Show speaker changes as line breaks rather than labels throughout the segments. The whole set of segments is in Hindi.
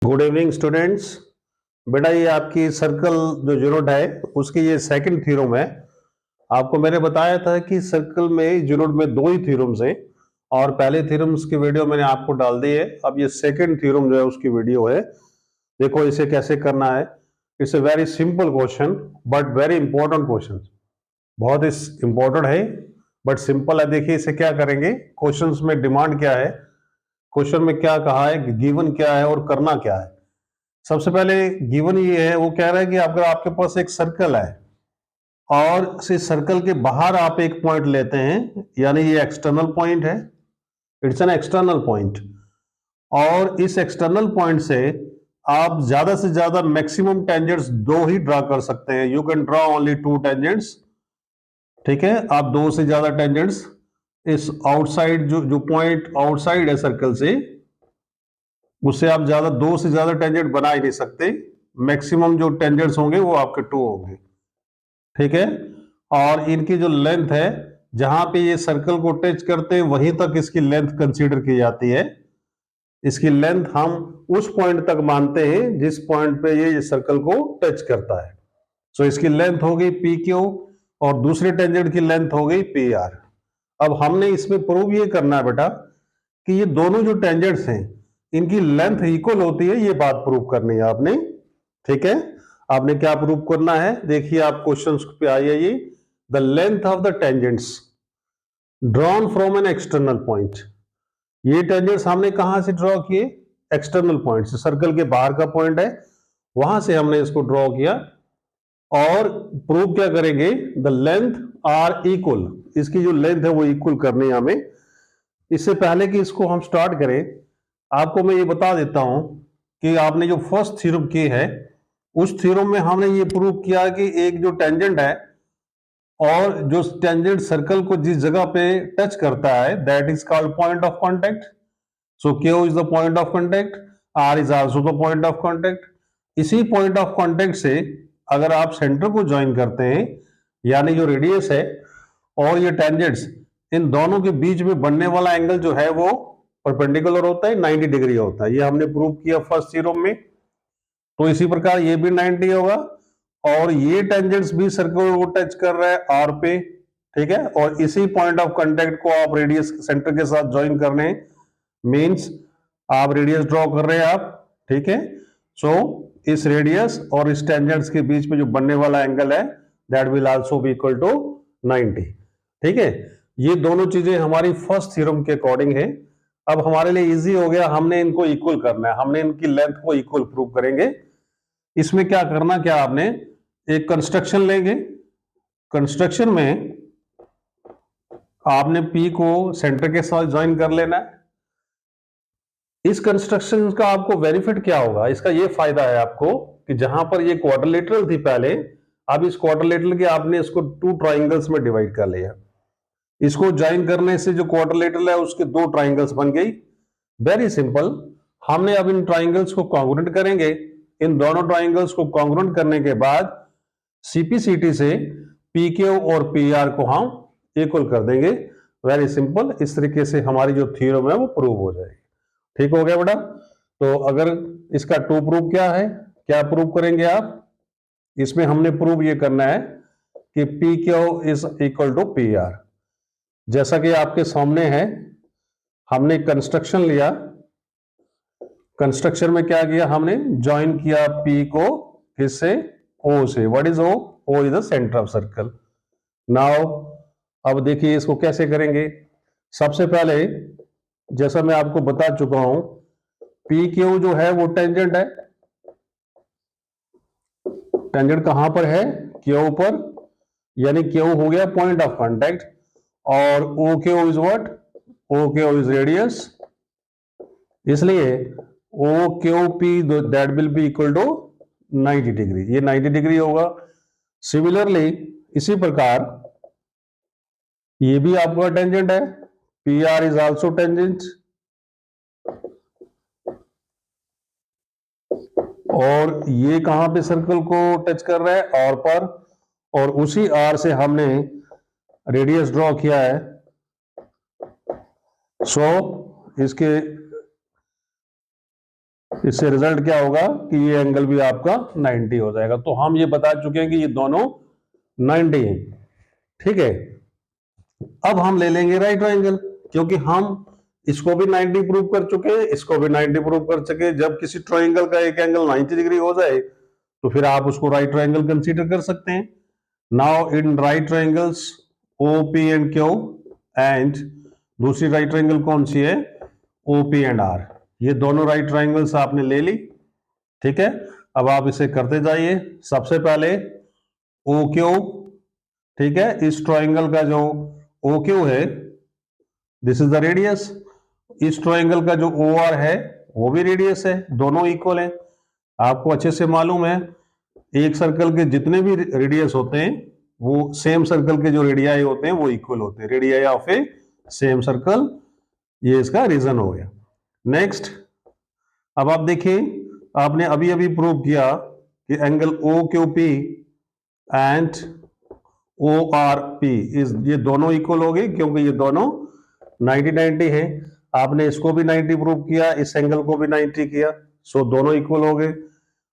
Good evening students. बेटा ये आपकी सर्कल जो यूनिट है उसकी ये सेकंड थ्योरम है। आपको मैंने बताया था कि सर्कल में यूनिट में दो ही थ्योरम्स हैं और पहले थ्योरम्स की वीडियो मैंने आपको डाल दी है। अब ये सेकंड थ्योरम जो है उसकी वीडियो है। देखो इसे कैसे करना है। It's a very simple question but very important question. बहुत इंपॉर्टेंट है बट सिंपल है। देखिए इसे क्या करेंगे, क्वेश्चंस में डिमांड क्या है, क्वेश्चन में क्या कहा है, गिवन क्या है और करना क्या है। सबसे पहले गिवन ये है, वो कह रहा है कि अगर आपके पास एक सर्कल है और इस सर्कल के बाहर आप एक पॉइंट लेते हैं, यानी ये एक्सटर्नल पॉइंट है, इट्स एन एक्सटर्नल पॉइंट, और इस एक्सटर्नल पॉइंट से आप ज्यादा से ज्यादा मैक्सिमम टेंजेंट्स दो ही ड्रा कर सकते हैं। You can draw only to tangents. ठीक है, आप दो से ज्यादा टेंजेंट्स इस आउटसाइड जो पॉइंट आउटसाइड है सर्कल से, उससे आप ज्यादा दो से ज्यादा टेंजेंट बना ही नहीं सकते। मैक्सिमम जो टेंजेंट्स होंगे वो आपके टू होंगे। ठीक है, और इनकी जो लेंथ है, जहां पे ये सर्कल को टच करते हैं वहीं तक इसकी लेंथ कंसीडर की जाती है। इसकी लेंथ हम उस पॉइंट तक मानते हैं जिस पॉइंट पे ये सर्कल को टच करता है। सो इसकी लेंथ हो गई पी क्यू और दूसरे टेंजेंट की लेंथ हो गई पी आर। अब हमने इसमें प्रूव ये करना है बेटा कि ये दोनों जो टेंजेंट्स हैं इनकी लेंथ इक्वल होती है, ये बात प्रूव करनी है आपने। ठीक है, आपने क्या प्रूव करना है, देखिए आप क्वेश्चंस पे आइए। The length of the tangents drawn from an external point. ये टेंजेंट्स हमने कहां से ड्रॉ किए, एक्सटर्नल पॉइंट से, सर्कल के बाहर का पॉइंट है वहां से हमने इसको ड्रॉ किया। और प्रूव क्या करेंगे, द लेंथ आर इक्वल, इसकी जो लेंथ है वो इक्वल करनी है हमें। इससे पहले कि इसको हम स्टार्ट करें, आपको मैं ये बता देता हूं कि आपने जो फर्स्ट थ्योरम की है उस थ्योरम में हमने ये प्रूव किया कि एक जो टेंजेंट है और जो टेंजेंट सर्कल को जिस जगह पे टच करता है that is called point of contact. So Q is the point of contact, R is also the point of contact. इसी पॉइंट ऑफ कांटेक्ट से अगर आप सेंटर को ज्वाइन करते हैं, यानी जो रेडियस है और ये टेंजेंट्स, इन दोनों के बीच में बनने वाला एंगल जो है वो परपेंडिकुलर होता है, 90 डिग्री होता है। ये हमने प्रूव किया फर्स्ट थ्योरम में। तो इसी प्रकार ये भी 90 होगा और ये टेंजेंट्स भी सर्कल को टच कर रहा है आर पे। ठीक है, और इसी पॉइंट ऑफ कांटेक्ट को आप रेडियस सेंटर के साथ ज्वाइन करने, मींस आप रेडियस ड्रॉ कर रहे हैं आप। ठीक है, सो इस रेडियस और इस टेंजेंट्स के बीच में जो बनने वाला एंगल है that will also be equal to 90। ठीक है, ये दोनों चीजें हमारी फर्स्ट थ्योरम के अकॉर्डिंग है। अब हमारे लिए इजी हो गया, हमने इनको इक्वल करना है, हमने इनकी लेंथ को इक्वल प्रूव करेंगे। इसमें क्या करना, क्या आपने एक कंस्ट्रक्शन लेंगे। कंस्ट्रक्शन में आपने पी को सेंटर के साथ ज्वाइन कर लेना है। इस कंस्ट्रक्शन का आपको बेनिफिट क्या होगा, इसका ये फायदा है आपको कि जहां पर ये क्वाड्रिलेटरल थी पहले, अब इस क्वाड्रिलेटरल के आपने इसको टू ट्राइंगल्स में डिवाइड कर लिया। इसको ज्वाइन करने से जो क्वाड्रिलेटरल है उसके दो ट्राइंगल्स बन गई। वेरी सिंपल, हमने अब इन ट्राइंगल्स को कॉन्ग्रुएंट करेंगे। इन दोनों ट्राइंगल्स को कॉन्ग्रुएंट करने के बाद सीपीसीटी से पीक्यू और पीआर को हम इक्वल कर देंगे। वेरी सिंपल, इस तरीके से हमारी जो थ्योरम है वो प्रूव हो जाएगी। ठीक हो गया बेटा। तो अगर इसका टू प्रूव क्या है, क्या प्रूव करेंगे आप, इसमें हमने प्रूव ये करना है कि P Q is equal to P R. जैसा कि आपके सामने है, हमने कंस्ट्रक्शन लिया। कंस्ट्रक्शन में क्या किया, हमने ज्वाइन किया पी को किससे, ओ से। What is O, O is the centre of circle. Now अब देखिए इसको कैसे करेंगे। सबसे पहले जैसा मैं आपको बता चुका हूं, पी क्यू जो है वो टेंजेंट है। टेंजेंट कहां पर है, क्यू पर, यानी क्यू हो गया पॉइंट ऑफ कांटेक्ट, और O Q is what, O Q is radius. इसलिए O Q P that will be equal to 90 degree, ये 90 डिग्री होगा। सिमिलरली इसी प्रकार ये भी आपका टेंजेंट है, P R is also tangent, और ये कहां पे सर्कल को टच कर रहा है, आर पर, और उसी आर से हमने रेडियस ड्रॉ किया है। सो इसके इससे रिजल्ट क्या होगा कि ये एंगल भी आपका 90 हो जाएगा। तो हम ये बता चुके हैं कि ये दोनों 90 हैं, ठीक है। अब हम ले लेंगे राइट ट्रायंगल, क्योंकि हम इसको भी 90 प्रूव कर चुके हैं, इसको भी 90 प्रूव कर चुके। जब किसी ट्रायंगल का एक एंगल 90 डिग्री हो जाए तो फिर आप उसको राइट ट्रायंगल कंसीडर कर सकते हैं। Now in right triangles OP and Q, and दूसरी राइट ट्रायंगल कौन सी है, OP एंड R। ये दोनों राइट ट्रायंगल्स आपने ले ली, ठीक है। अब आप इसे करते जाइए। सबसे पहले OQ, ठीक है, इस ट्रायंगल का जो OQ है, दिस इज द रेडियस। इस ट्रायंगल का जो OR है वो भी रेडियस है, दोनों इक्वल है। आपको अच्छे से मालूम है एक सर्कल के जितने भी रेडियस होते हैं वो सेम सर्कल के जो रेडियाई होते हैं वो इक्वल होते हैं, radii of A same circle. ये इसका रीजन हो गया। नेक्स्ट, अब आप देखिए, आपने अभी अभी प्रूव किया कि एंगल OQP एंड ORP ये दोनों इक्वल हो गए, क्योंकि ये दोनों 90-90 है। आपने इसको भी 90 प्रूव किया, इस एंगल को भी 90 किया, सो दोनों इक्वल हो गए।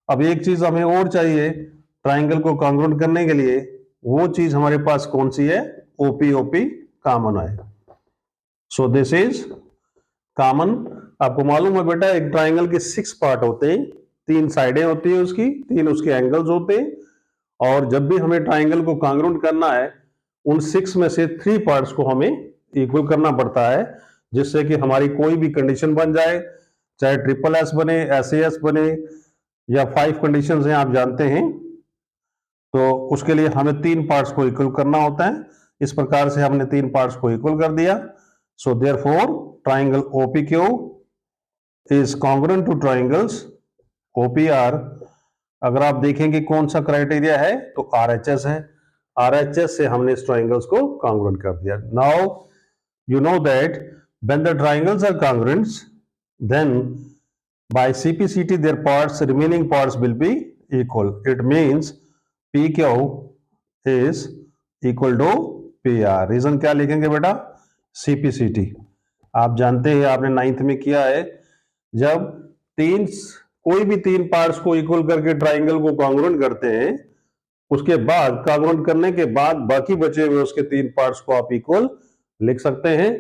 अब एक चीज हमें और चाहिए ट्रायंगल को कॉन्ग्रुएंट करने के लिए, वो चीज हमारे पास कौन सी है, OP कॉमन है। So this is common. आपको मालूम है बेटा एक ट्रायंगल के 6 पार्ट होते हैं, 3 साइडें होती है उसकी, 3 उसके एंगल्स होते हैं, और जब भी हमें ट्रायंगल को कॉन्ग्रुएंट करना है उन 6 में से 3 पार्ट्स को हमें इक्वल करना पड़ता है, जिससे कि हमारी कोई भी कंडीशन बन जाए, चाहे SSS बने, SAS बने, या 5 कंडीशंस हैं आप जानते हैं, तो उसके लिए हमें 3 पार्ट्स को इक्वल करना होता है। इस प्रकार से हमने 3 पार्ट्स को इक्वल कर दिया। So therefore triangle OPQ is congruent two triangles OPR। अगर आप देखेंगे कौन सा क्राइटेरिया है तो RHS है, RHS से हमने इस ट्रायंगल्स को कॉन्ग्रुएंट कर दिया। Now you know that when the triangles are congruent, then by CPCT their parts, remaining parts will be equal. It means PQ is equal to PR. Reason क्या लिखेंगे बेटा, CPCT। आप जानते हैं, आपने 9th में किया है, जब कोई भी 3 पार्ट्स को इक्वल करके ट्राइंगल को कॉन्ग्रुएंट करते हैं, उसके बाद कॉन्ग्रुएंट करने के बाद बाकी बचे हुए उसके 3 पार्ट्स को आप इक्वल लिख सकते हैं,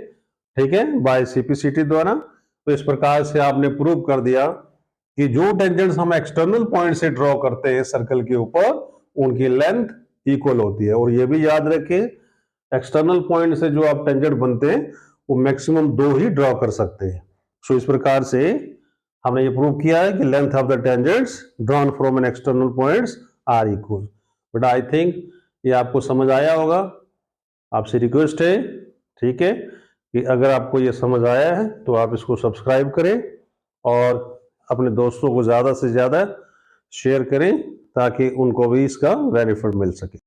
ठीक है, बाय CPCT द्वारा। तो इस प्रकार से आपने प्रूव कर दिया कि जो टेंजेंट्स हम एक्सटर्नल पॉइंट से ड्रॉ करते हैं सर्कल के ऊपर, उनकी लेंथ इक्वल होती है। और ये भी याद रखें, एक्सटर्नल पॉइंट से जो आप टेंजेंट बनते हैं वो मैक्सिमम 2 ही ड्रॉ कर सकते हैं। सो इस प्रकार से हमने ये प्रूव किया है कि length of the tangents drawn from an external points are equal. But I think ये आपको समझ आया होगा। आपसे रिक्वेस्ट है, ठीक है, कि अगर आपको ये समझ आया है तो आप इसको सब्सक्राइब करें और अपने दोस्तों को ज़्यादा से ज़्यादा शेयर करें, ताकि उनको भी इसका बेनिफिट मिल सके।